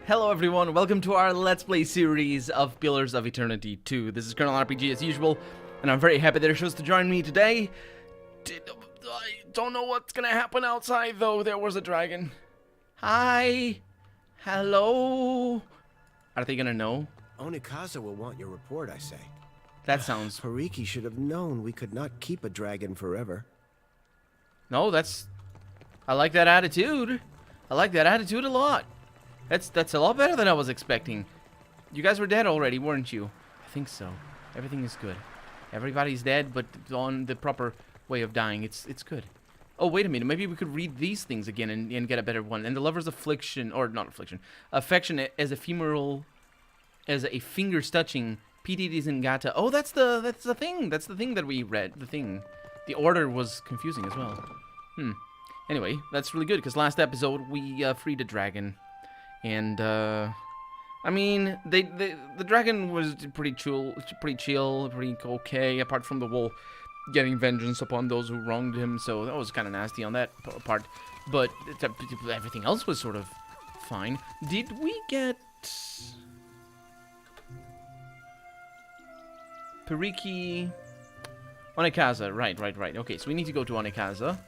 Hello everyone, welcome to our Let's Play series of Pillars of Eternity 2. This is Colonel RPG as usual, and I'm very happy that you're chose to join me today. I don't know what's gonna happen outside though, there was a dragon. Hi. Hello. Are they gonna know? Onikaza will want your report, I say. That sounds... Hariki should have known we could not keep a dragon forever. No, that's... I like that attitude. I like that attitude a lot. That's a lot better than I was expecting. You guys were dead already, weren't you? I think so. Everything is good. Everybody's dead, but on the proper way of dying. It's good. Oh, wait a minute. Maybe we could read these things again and get a better one. And the lover's affliction, or not affliction, affection as ephemeral, as a fingers touching. P.D. Zingata. Oh, that's the thing. That's the thing that we read. The thing. The order was confusing as well. Anyway, that's really good because last episode we freed a dragon. And, I mean, the dragon was pretty chill, pretty okay, apart from the whole getting vengeance upon those who wronged him, so that was kind of nasty on that part. But everything else was sort of fine. Did we get... Periki... Onikaza, right. Okay, so we need to go to Onikaza.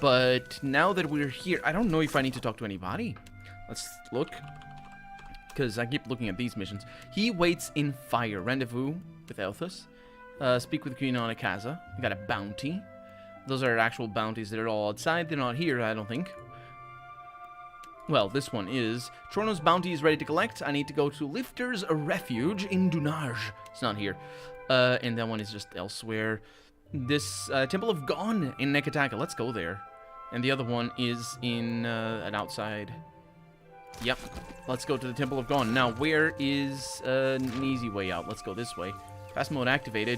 But now that we're here, I don't know if I need to talk to anybody. Let's look, because I keep looking at these missions. He waits in fire. Rendezvous with Elthus. Speak with Queen Onikaza. We got a bounty. Those are actual bounties that are all outside. They're not here, I don't think. Well, this one is. Chorno's bounty is ready to collect. I need to go to Lifter's Refuge in Dunaj. It's not here. And that one is just elsewhere. This Temple of Gon in Nekataka. Let's go there. And the other one is in an outside... Yep, let's go to the Temple of Gon. Now, where is an easy way out? Let's go this way. Fast mode activated.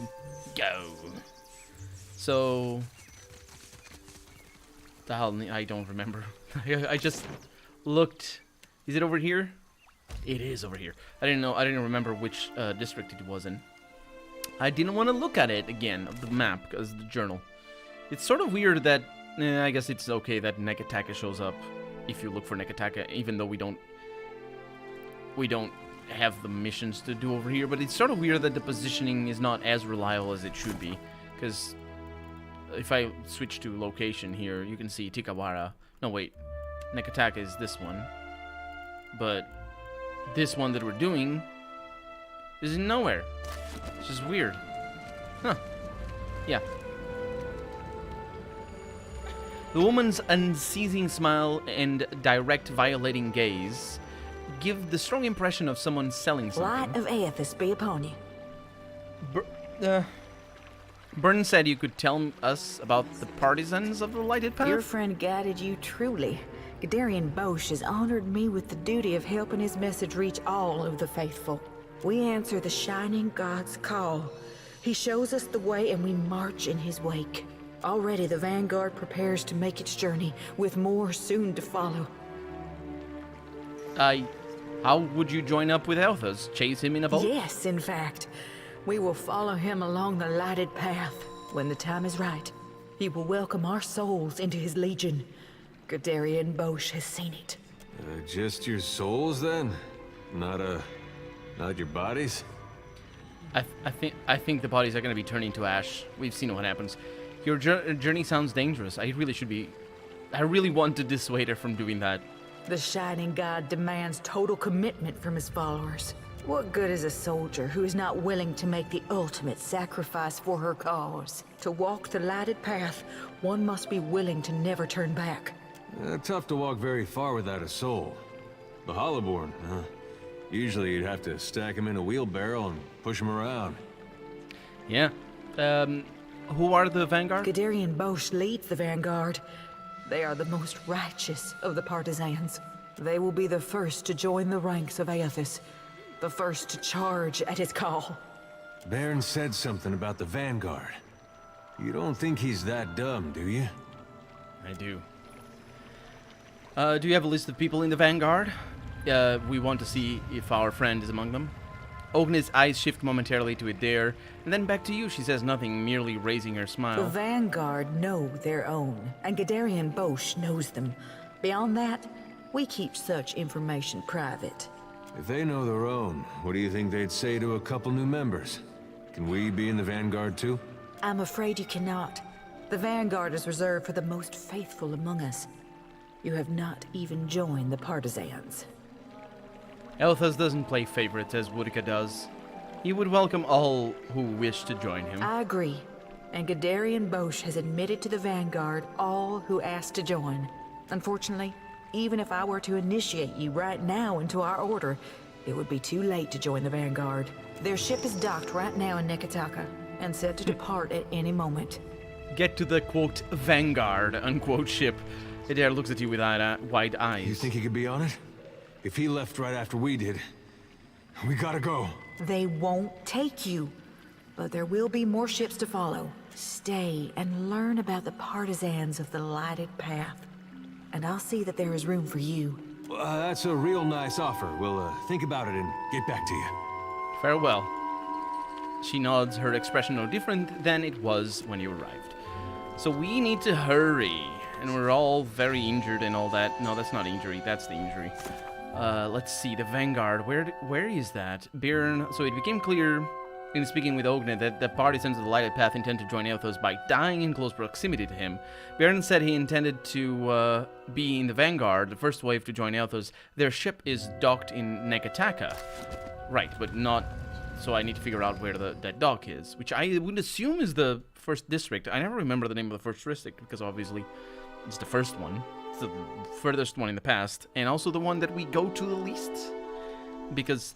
Go. So... The hell, I don't remember. I just looked. Is it over here? It is over here. I didn't remember which district it was in. I didn't want to look at it again, the map, because the journal. It's sort of weird that... I guess it's okay that Nekataka shows up. If you look for Nekataka, even though we don't have the missions to do over here, but it's sort of weird that the positioning is not as reliable as it should be, because if I switch to location here, you can see Tikawara. No, wait, Nekataka is this one, but this one that we're doing is in nowhere. It's just weird. Huh. Yeah. The woman's unceasing smile and direct, violating gaze give the strong impression of someone selling something. Light of Aethys be upon you. Byrne said you could tell us about the partisans of the lighted path? Your friend guided you truly. Gadarian Bosch has honored me with the duty of helping his message reach all of the faithful. We answer the Shining God's call. He shows us the way and we march in his wake. Already the Vanguard prepares to make its journey, with more soon to follow. How would you join up with Elthas? Chase him in a boat? Yes, in fact. We will follow him along the lighted path. When the time is right, he will welcome our souls into his legion. Gadarian Bosch has seen it. Just your souls, then? Not your bodies? I think the bodies are going to be turning to ash. We've seen what happens. Your journey sounds dangerous. I really want to dissuade her from doing that. The Shining God demands total commitment from his followers. What good is a soldier who is not willing to make the ultimate sacrifice for her cause? To walk the lighted path, one must be willing to never turn back. Tough to walk very far without a soul. The Hollowborn, huh? Usually you'd have to stack him in a wheelbarrow and push him around. Yeah. Who are the Vanguard? Gadarian Bosch leads the Vanguard. They are the most righteous of the partisans. They will be the first to join the ranks of Aethys, the first to charge at his call. Baron said something about the Vanguard. You don't think he's that dumb, do you? I do. Do you have a list of people in the Vanguard? We want to see if our friend is among them. Ogne's eyes shift momentarily to Adair, and then back to you. She says nothing, merely raising her smile. The Vanguard know their own, and Gadarian Bosch knows them. Beyond that, We keep such information private. If they know their own, what do you think they'd say to a couple new members? Can we be in the Vanguard too? I'm afraid you cannot. The Vanguard is reserved for the most faithful among us. You have not even joined the partisans. Elthas doesn't play favorites as Woodika does. He would welcome all who wish to join him. I agree. And Gadarian Bosch has admitted to the Vanguard all who ask to join. Unfortunately, even if I were to initiate you right now into our order, it would be too late to join the Vanguard. Their ship is docked right now in Nekataka and set to depart at any moment. Get to the, quote, Vanguard, unquote, ship. Adair looks at you with wide eyes. You think he could be on it? If he left right after we did, we gotta go. They won't take you, but there will be more ships to follow. Stay and learn about the partisans of the lighted path, and I'll see that there is room for you. That's a real nice offer. We'll think about it and get back to you. Farewell. She nods, her expression no different than it was when you arrived. So we need to hurry, and we're all very injured and all that. No, that's not injury, that's the injury. Let's see, the Vanguard, where is that? Byrne, so it became clear in speaking with Ogne that the partisans of the Lighted Path intend to join Aethos by dying in close proximity to him. Byrne said he intended to be in the Vanguard, the first wave to join Aethos. Their ship is docked in Nekataka. Right, but not... So I need to figure out where that dock is, which I would assume is the first district. I never remember the name of the first district, because obviously it's the first one. It's the furthest one in the past, and also the one that we go to the least, because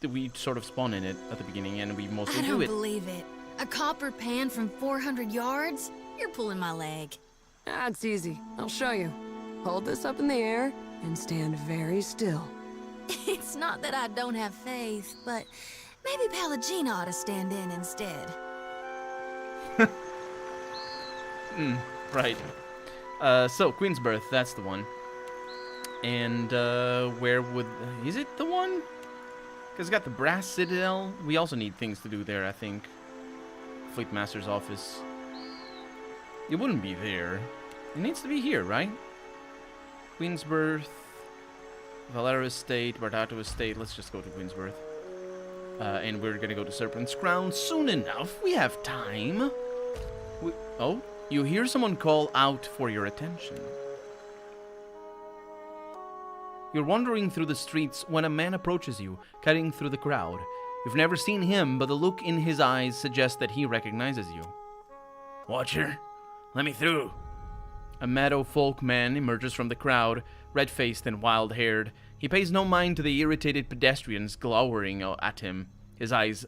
we sort of spawn in it at the beginning, and we mostly do it. I don't believe it. A copper pan from 400 yards? You're pulling my leg. That's easy. I'll show you. Hold this up in the air and stand very still. It's not that I don't have faith, but maybe Pallegina ought to stand in instead. Right. So, Queensbirth, that's the one. And, where would... Is it the one? Because it's got the Brass Citadel. We also need things to do there, I think. Fleet Master's office. It wouldn't be there. It needs to be here, right? Queensbirth, Valero Estate, Bardato Estate. Let's just go to Queensbirth. And we're gonna go to Serpent's Crown soon enough. We have time. Oh, you hear someone call out for your attention. You're wandering through the streets when a man approaches you, cutting through the crowd. You've never seen him, but the look in his eyes suggests that he recognizes you. Watcher, let me through. A meadow folk man emerges from the crowd, red-faced and wild-haired. He pays no mind to the irritated pedestrians glowering at him. His eyes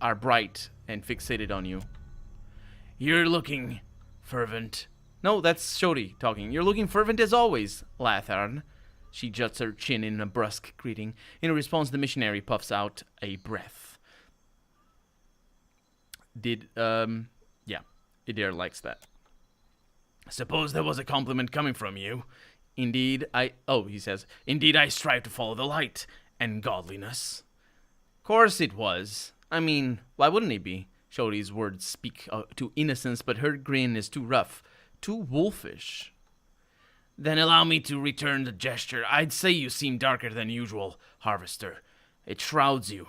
are bright and fixated on you. You're looking fervent. No, that's Shodi talking. You're looking fervent as always, Latharn. She juts her chin in a brusque greeting. In response, the missionary puffs out a breath. Yeah, Adair likes that. Suppose there was a compliment coming from you. Indeed, he says, indeed I strive to follow the light and godliness. Course it was. I mean, why wouldn't he be? Shodi's words speak to innocence, but her grin is too rough, too wolfish. Then allow me to return the gesture. I'd say you seem darker than usual, Harvester. It shrouds you,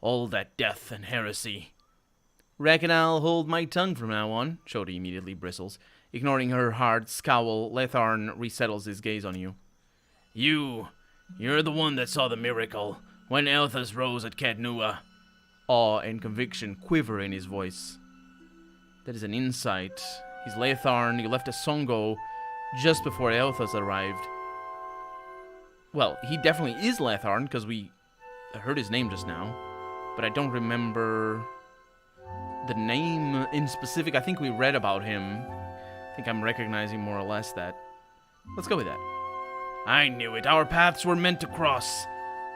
all that death and heresy. Reckon I'll hold my tongue from now on, Shodi immediately bristles. Ignoring her hard scowl, Letharn resettles his gaze on you. You're the one that saw the miracle, when Elthas rose at Cadnua. Awe and conviction quiver in his voice. That is an insight. He's Letharn. You left a Songo just before Elthas arrived. Well, he definitely is Letharn, because we heard his name just now. But I don't remember the name in specific. I think we read about him. I think I'm recognizing more or less that. Let's go with that. I knew it. Our paths were meant to cross.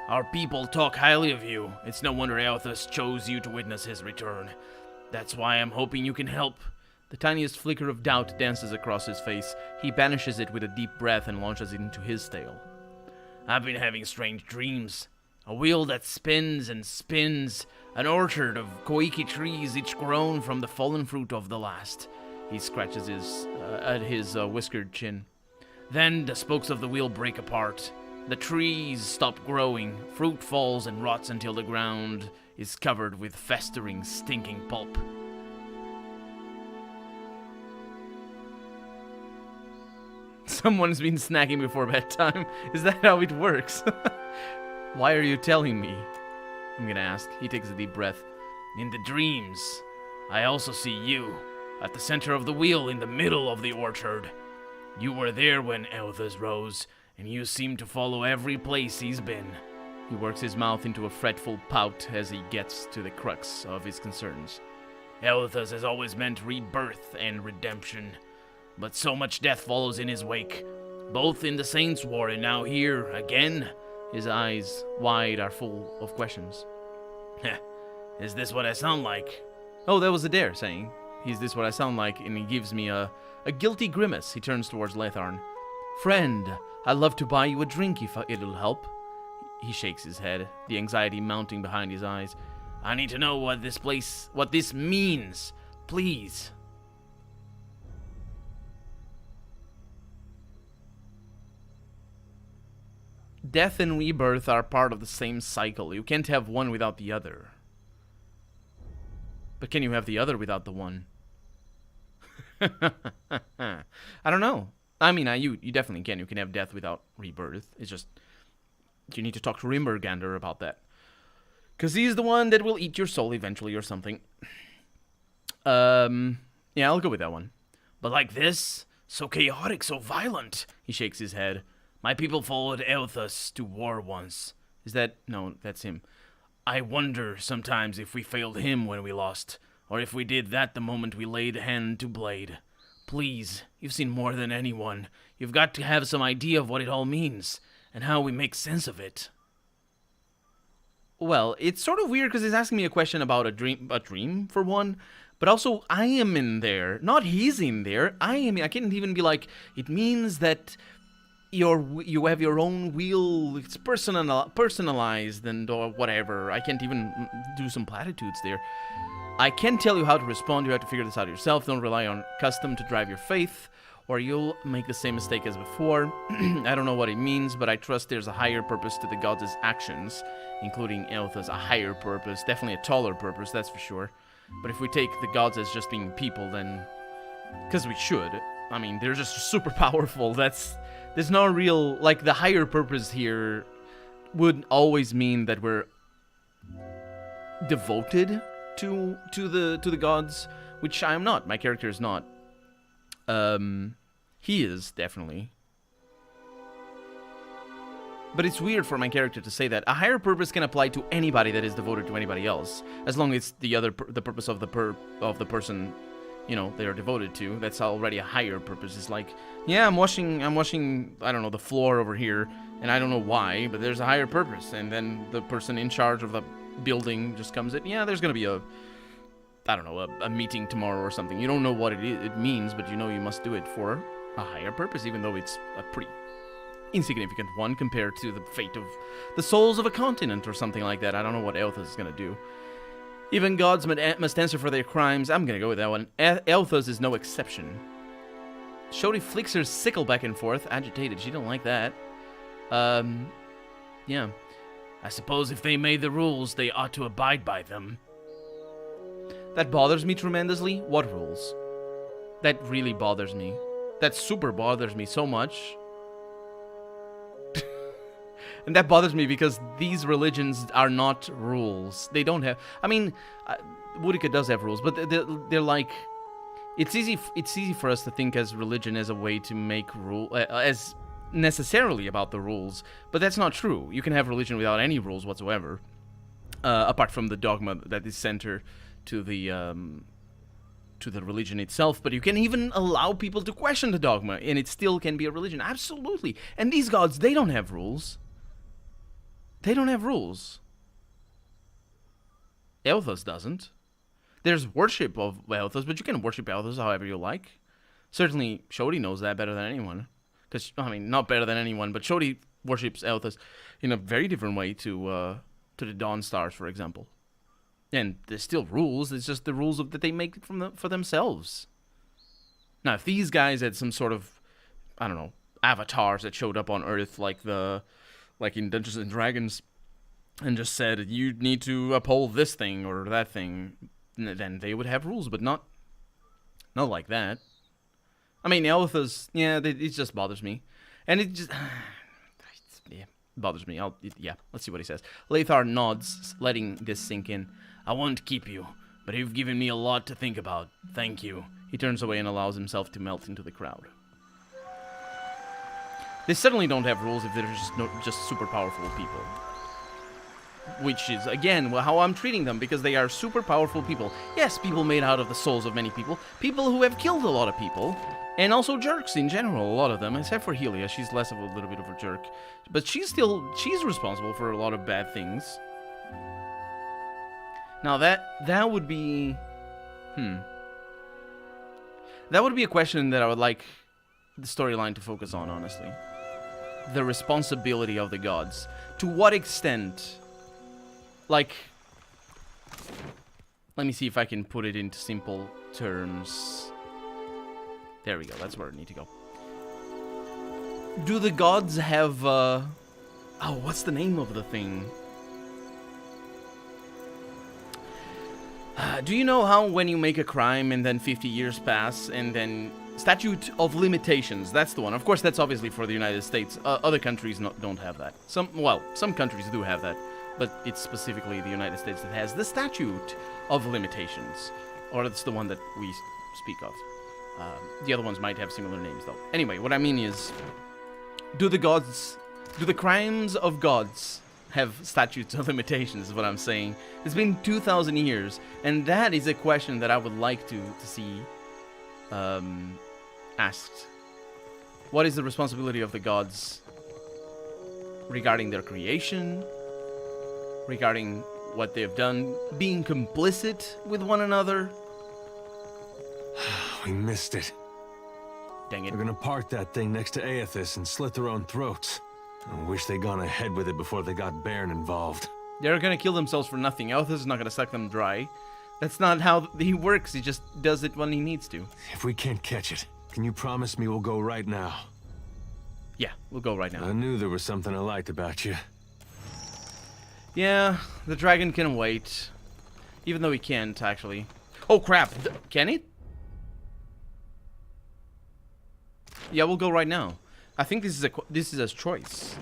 Our people talk highly of you. It's no wonder Elthas chose you to witness his return. That's why I'm hoping you can help. The tiniest flicker of doubt dances across his face. He banishes it with a deep breath and launches it into his tale. I've been having strange dreams. A wheel that spins and spins. An orchard of koiki trees, each grown from the fallen fruit of the last. He scratches at his whiskered chin. Then the spokes of the wheel break apart. The trees stop growing, fruit falls and rots until the ground is covered with festering, stinking pulp. Someone's been snacking before bedtime. Is that how it works? Why are you telling me? I'm gonna ask. He takes a deep breath. In the dreams, I also see you, at the center of the wheel in the middle of the orchard. You were there when Elthas rose, and you seem to follow every place he's been. He works his mouth into a fretful pout as he gets to the crux of his concerns. Elthas has always meant rebirth and redemption, but so much death follows in his wake, both in the Saints' War and now here again. His eyes wide are full of questions. Is this what I sound like? Oh, that was Adair saying, is this what I sound like? And he gives me a guilty grimace. He turns towards Letharn. Friend, I'd love to buy you a drink if it'll help. He shakes his head, the anxiety mounting behind his eyes. I need to know what this means. Please. Death and rebirth are part of the same cycle. You can't have one without the other. But can you have the other without the one? I don't know. I mean, you definitely can. You can have death without rebirth. It's just, you need to talk to Rimbergander about that. Because he's the one that will eat your soul eventually or something. Yeah, I'll go with that one. But like this? So chaotic, so violent. He shakes his head. My people followed Elthas to war once. Is that... No, that's him. I wonder sometimes if we failed him when we lost, or if we did that the moment we laid hand to blade. Please, you've seen more than anyone. You've got to have some idea of what it all means, and how we make sense of it. Well, it's sort of weird because he's asking me a question about a dream for one, but also I am in there. Not he's in there. I can't even be like, it means that you have your own wheel, it's personalized and or whatever. I can't even do some platitudes there. I can tell you how to respond. You have to figure this out yourself. Don't rely on custom to drive your faith, or you'll make the same mistake as before. I don't know what it means, but I trust there's a higher purpose to the gods' actions, including Elthas, a higher purpose, definitely a taller purpose, that's for sure. But if we take the gods as just being people, then... Because we should. I mean, they're just super powerful. There's no real... Like, the higher purpose here would always mean that we're devoted to the gods, which I am not. My character is not. He is, definitely. But it's weird for my character to say that. A higher purpose can apply to anybody that is devoted to anybody else, as long as the purpose of the person, you know, they are devoted to. That's already a higher purpose. It's like, yeah, I'm washing, I don't know, the floor over here, and I don't know why, but there's a higher purpose. And then the person in charge of the building just comes in. Yeah, there's gonna be a meeting tomorrow or something. You don't know what it means, but you know you must do it for a higher purpose, even though it's a pretty insignificant one compared to the fate of the souls of a continent or something like that. I don't know what Elthas is gonna do. Even gods must answer for their crimes. I'm gonna go with that one. Elthas is no exception. Shodi flicks her sickle back and forth, agitated. She don't like that. Yeah. I suppose if they made the rules, they ought to abide by them. That bothers me tremendously. What rules? That really bothers me. That super bothers me so much. And that bothers me because these religions are not rules. They don't have... I mean, Boudica does have rules, but they're like... It's easy for us to think as religion as a way to make as necessarily about the rules, but that's not true. You can have religion without any rules whatsoever, apart from the dogma that is center to the religion itself. But you can even allow people to question the dogma, and it still can be a religion. Absolutely. And these gods, they don't have rules. They don't have rules. Elthas doesn't. There's worship of Elthas, but you can worship Elthas however you like. Certainly, Shodi knows that better than anyone. Because, I mean, not better than anyone, but Shodi worships Elthas in a very different way to the Dawn Stars, for example. And there's still rules. It's just the rules that they make for themselves. Now, if these guys had some sort of, I don't know, avatars that showed up on Earth, like in Dungeons and Dragons, and just said you need to uphold this thing or that thing, then they would have rules, but not like that. I mean, Elthas, yeah, it just bothers me, and it just yeah, bothers me. Yeah, let's see what he says. Lathar nods, letting this sink in. I won't keep you, but you've given me a lot to think about. Thank you. He turns away and allows himself to melt into the crowd. They certainly don't have rules if they're just super powerful people. Which is, again, how I'm treating them, because they are super powerful people. Yes, people made out of the souls of many people. People who have killed a lot of people. And also jerks in general, a lot of them. Except for Helia, she's less of a little bit of a jerk. But she's responsible for a lot of bad things. Now that would be... That would be a question that I would like the storyline to focus on, honestly. The responsibility of the gods. To what extent... Like... Let me see if I can put it into simple terms. There we go, that's where I need to go. Do the gods have... Oh, what's the name of the thing? Do you know how when you make a crime and then 50 years pass and then statute of limitations, that's the one. Of course, that's obviously for the United States. Other countries don't have that. Some countries do have that, but it's specifically the United States that has the statute of limitations. Or it's the one that we speak of. The other ones might have similar names, though. Anyway, what I mean is, do the crimes of gods have statutes of limitations, is what I'm saying. It's been 2,000 years, and that is a question that I would like to see asked. What is the responsibility of the gods regarding their creation, regarding what they've done, being complicit with one another? We missed it. Dang it. They're gonna park that thing next to Aethys and slit their own throats. I wish they'd gone ahead with it before they got Bairn involved. They're gonna kill themselves for nothing. Aethys is not gonna suck them dry. That's not how he works. He just does it when he needs to. If we can't catch it, can you promise me we'll go right now? Yeah, we'll go right now. I knew there was something I liked about you. Yeah, the dragon can wait. Even though he can't, actually. Oh, crap. Can it? Yeah, we'll go right now. I think this is a choice.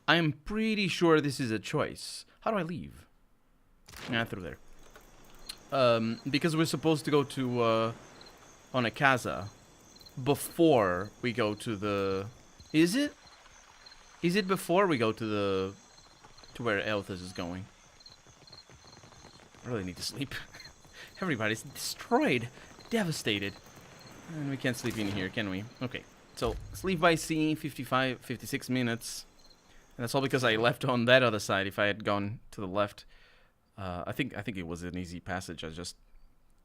I am pretty sure this is a choice. How do I leave? Yeah, through there. Because we're supposed to go to Onakaza before we go to the... Is it? Is it before we go to where Aethys is going? I really need to sleep. Everybody's destroyed. Devastated. And we can't sleep in here, can we? Okay. So, sleep by sea, 56 minutes. And that's all because I left on that other side. If I had gone to the left, I think it was an easy passage. I just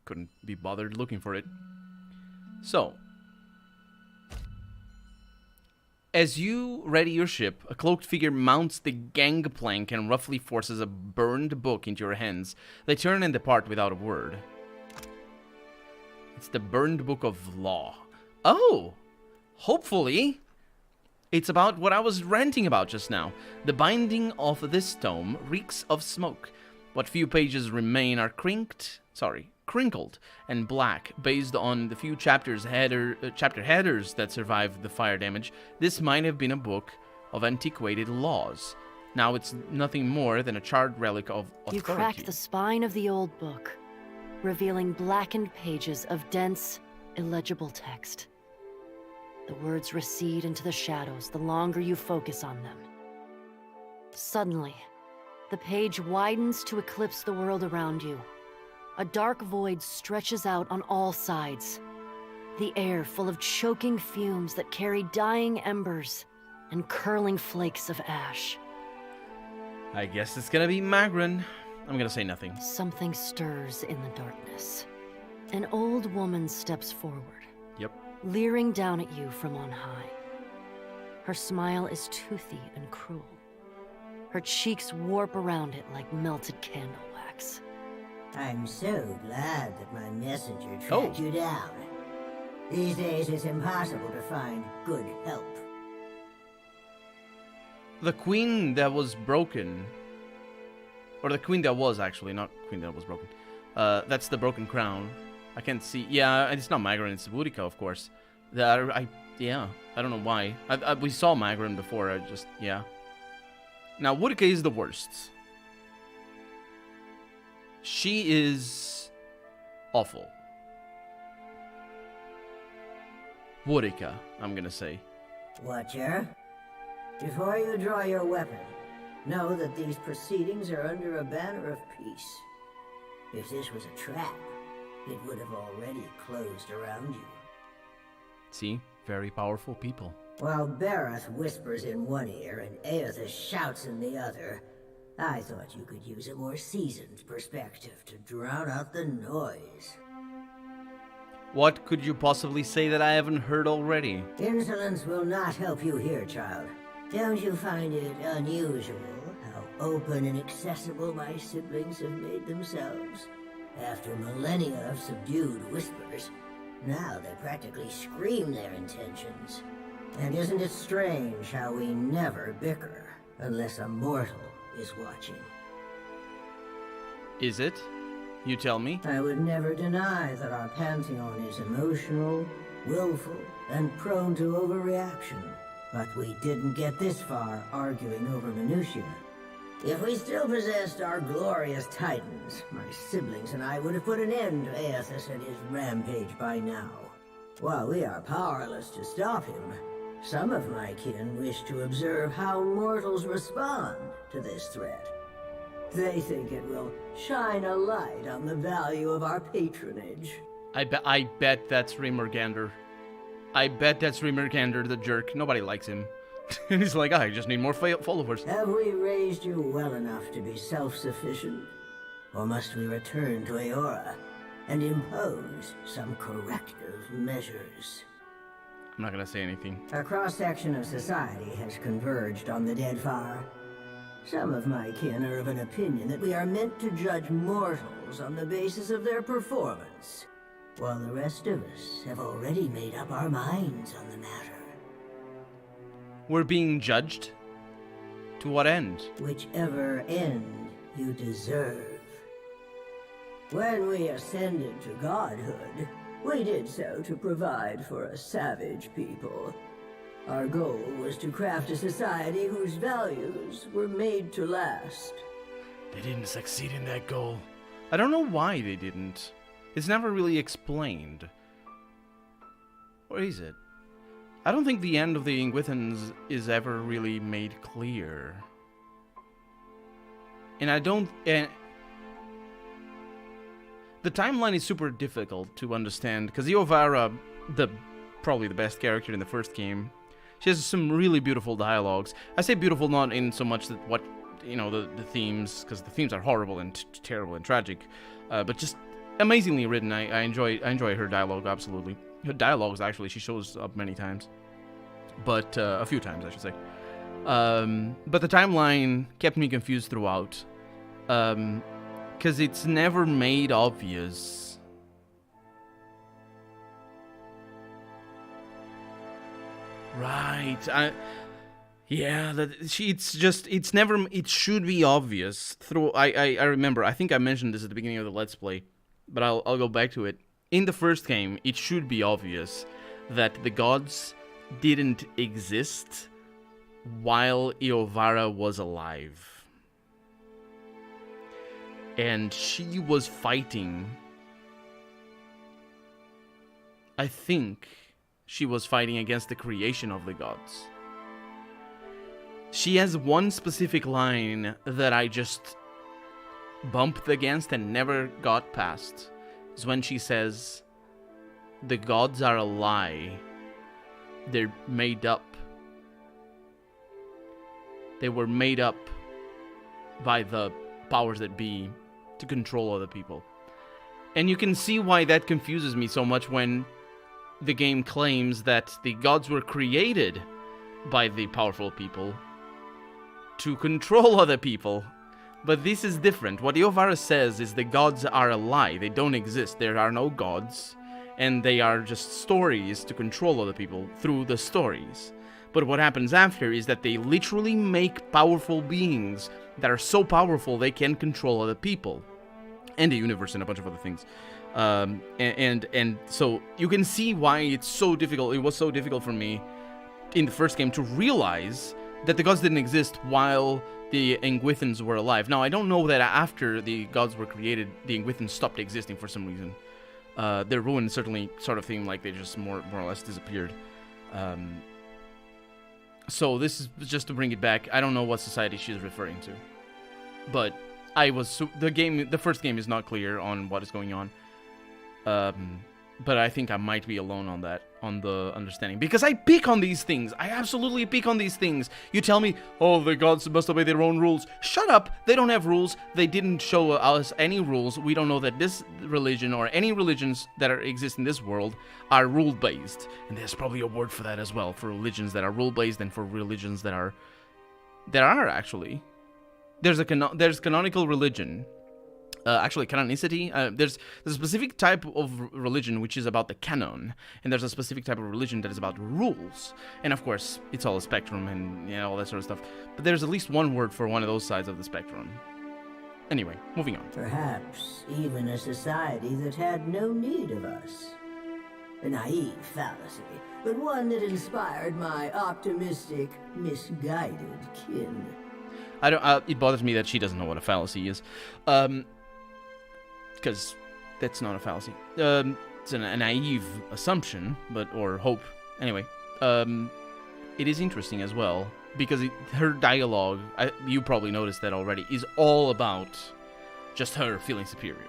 couldn't be bothered looking for it. So, as you ready your ship, a cloaked figure mounts the gangplank and roughly forces a burned book into your hands. They turn and depart without a word. It's the burned book of law. Oh! Hopefully, it's about what I was ranting about just now. The binding of this tome reeks of smoke. What few pages remain are crinkled and black, based on the few chapter headers that survived the fire damage. This might have been a book of antiquated laws. Now it's nothing more than a charred relic of authority. You cracked the spine of the old book, revealing blackened pages of dense, illegible text. The words recede into the shadows the longer you focus on them. Suddenly, the page widens to eclipse the world around you. A dark void stretches out on all sides. The air full of choking fumes that carry dying embers and curling flakes of ash. I guess it's gonna be Magrin. I'm gonna say nothing. Something stirs in the darkness. An old woman steps forward. Yep. Leering down at you from on high. Her smile is toothy and cruel. Her cheeks warp around it like melted candle wax. I'm so glad that my messenger tracked you down. These days it's impossible to find good help. The queen that was broken, or the queen that was actually, not queen that was broken. That's the broken crown. I can't see. Yeah, it's not Magrin, it's Boudica, of course. Yeah, I don't know why. We saw Magrin before. Yeah. Now Boudica is the worst. She is awful. Boudica, I'm gonna say. Watcher, before you draw your weapon, know that these proceedings are under a banner of peace. If this was a trap, it would have already closed around you. See? Very powerful people. While Bareth whispers in one ear and Aethys shouts in the other, I thought you could use a more seasoned perspective to drown out the noise. What could you possibly say that I haven't heard already? Insolence will not help you here, child. Don't you find it unusual how open and accessible my siblings have made themselves? After millennia of subdued whispers, now they practically scream their intentions. And isn't it strange how we never bicker unless a mortal is watching? Is it? You tell me? I would never deny that our pantheon is emotional, willful, and prone to overreaction. But we didn't get this far arguing over minutiae. If we still possessed our glorious titans, my siblings and I would have put an end to Aethys and his rampage by now. While we are powerless to stop him, some of my kin wish to observe how mortals respond to this threat. They think it will shine a light on the value of our patronage. I bet that's Remergander. I bet that's Remergander, the jerk. Nobody likes him. And he's like, I just need more followers. Have we raised you well enough to be self-sufficient? Or must we return to Eora and impose some corrective measures? I'm not gonna say anything. A cross-section of society has converged on the Deadfire. Some of my kin are of an opinion that we are meant to judge mortals on the basis of their performance, while the rest of us have already made up our minds on the matter. We're being judged? To what end? Whichever end you deserve. When we ascended to godhood, we did so to provide for a savage people. Our goal was to craft a society whose values were made to last. They didn't succeed in that goal. I don't know why they didn't. It's never really explained. Or is it? I don't think the end of the Ingwithans is ever really made clear. And I don't... the timeline is super difficult to understand, because Iovara, probably the best character in the first game, she has some really beautiful dialogues. I say beautiful not in so much that the themes, because the themes are horrible and terrible and tragic, but just amazingly written. I enjoy her dialogue, absolutely. Her dialogues, actually, she shows up many times. But, a few times, I should say. But the timeline kept me confused throughout. Because it's never made obvious. Right. It should be obvious through. I remember. I think I mentioned this at the beginning of the Let's Play, but I'll go back to it. In the first game, it should be obvious that the gods didn't exist while Iovara was alive, and she was fighting. I think she was fighting against the creation of the gods. She has one specific line that I just bumped against and never got past. It's when she says, "The gods are a lie. They're made up. They were made up by the powers that be to control other people." And you can see why that confuses me so much when the game claims that the gods were created by the powerful people to control other people. But this is different. What Iovara says is the gods are a lie. They don't exist. There are no gods. and they are just stories to control other people through the stories. But what happens after is that they literally make powerful beings that are so powerful they can control other people and the universe and a bunch of other things. And so you can see why it's so difficult. It was so difficult for me in the first game to realize that the gods didn't exist while the Ingwithans were alive. Now, I don't know that after the gods were created, the Ingwithans stopped existing for some reason. Their ruin certainly sort of seemed like they just more or less disappeared. So this is just to bring it back. I don't know what society she's referring to, but the first game is not clear on what is going on. But I think I might be alone on that, on the understanding, because I pick on these things. I absolutely pick on these things. You tell me, oh, the gods must obey their own rules. Shut up. They don't have rules. They didn't show us any rules. We don't know that this religion or any religions that exist in this world are rule-based. And there's probably a word for that as well, for religions that are rule-based and for religions that are actually. There's canonical religion. Actually, canonicity. There's a specific type of religion which is about the canon, and there's a specific type of religion that is about rules. And of course, it's all a spectrum and all that sort of stuff. But there's at least one word for one of those sides of the spectrum. Anyway, moving on. Perhaps even a society that had no need of us. A naive fallacy, but one that inspired my optimistic, misguided kin. It bothers me that she doesn't know what a fallacy is. Because that's not a fallacy. It's a naive assumption, or hope. Anyway, it is interesting as well, because her dialogue, you probably noticed that already, is all about just her feeling superior.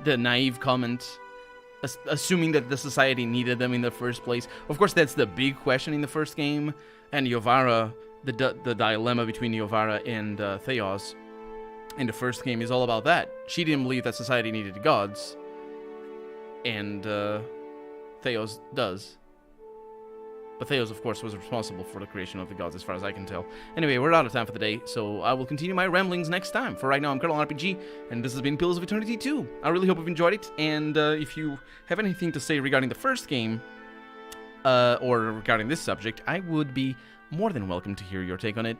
The naive comment, assuming that the society needed them in the first place. Of course, that's the big question in the first game, and Yovara, the dilemma between Yovara and Theos in the first game is all about that. She didn't believe that society needed gods, and Theos does. But Theos, of course, was responsible for the creation of the gods, as far as I can tell. Anyway, we're out of time for the day, so I will continue my ramblings next time. For right now, I'm Colonel RPG, and this has been Pillars of Eternity 2. I really hope you've enjoyed it, and if you have anything to say regarding the first game, or regarding this subject, I would be more than welcome to hear your take on it.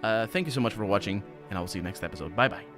Thank you so much for watching, and I will see you next episode. Bye-bye.